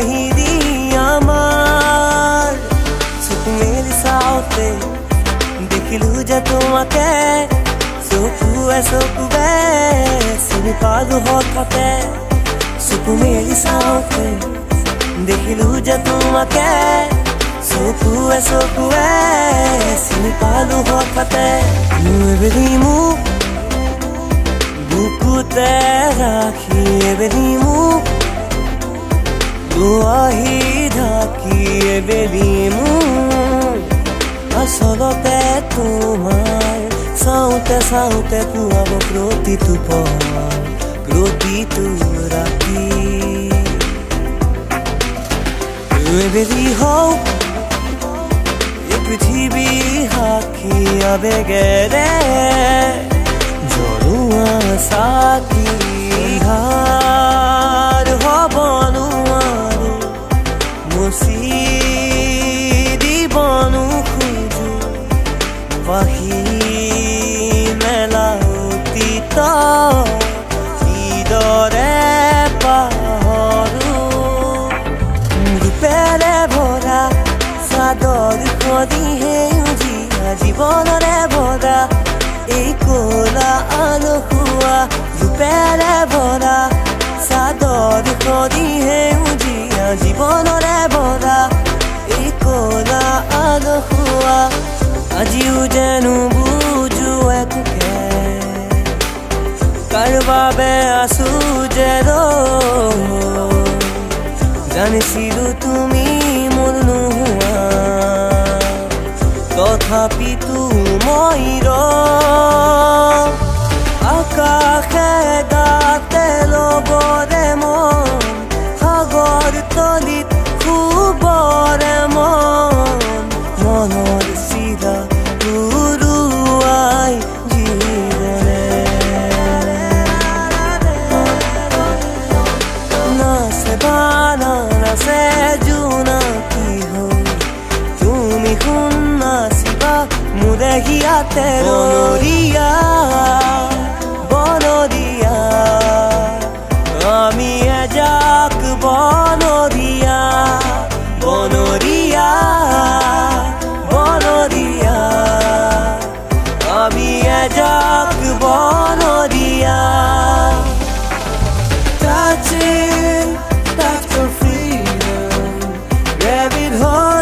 বাহিৰি আমাৰ চকু মেলি চাওঁতে দেখিলো যে তোমাকে চকুৱে চকুৱে চিনি পালো হঠাতে চকু মেলি চাওঁতে দেখিলো যে তোমাকে চকুৱে চকুৱে চিনি পালো হঠাতে এবেলি মোক বুকুতে ৰাখি এবেলি মোক দুৱাহি ঢাকি এবেলি মোক আচলতে তোমাৰ চাওঁতে চাওঁতে পুৱাব প্ৰতিটো পল প্ৰতিটো ৰাতি এবেলি হওক এই পৃথিৱী সাক্ষী আবেগেৰে জনোৱা চাকি হাৰ হ'ব নোৱাৰো মুচি দিব নোখোজো পাহি মেলা অতীত কিদৰে পাহৰো ৰূপেৰে ভৰা চাদৰ খনি সেউজীয়া জীৱনৰে ভৰা এই ক'লা আলসুৱা ৰূপেৰে ভৰা চাদৰ খনি সেউজীয়া জীৱনৰে ভৰা এই ক'লা আলসুৱা আজিও যেনো বুজো একোকে কাৰ বাবে আছো যে জানিছিলো তুমি মোৰ নোহোৱা তথাপিতো মই আকাশে গাতে ল'বৰে মন সাগৰ তলিত শুবৰে মন মনৰ চিৰা উৰুৱাই জীৱনে নাচে বানা নাচে জোনাকী হ'ল তুমি শুন নাচিবা মোৰে হিয়াতে বনৰীয়া বনৰীয়া আমি এজাক বনৰীয়া বনৰীয়া বনৰীয়া আমি এজাক বনৰীয়া Touching, touch for freedom, grab it hard.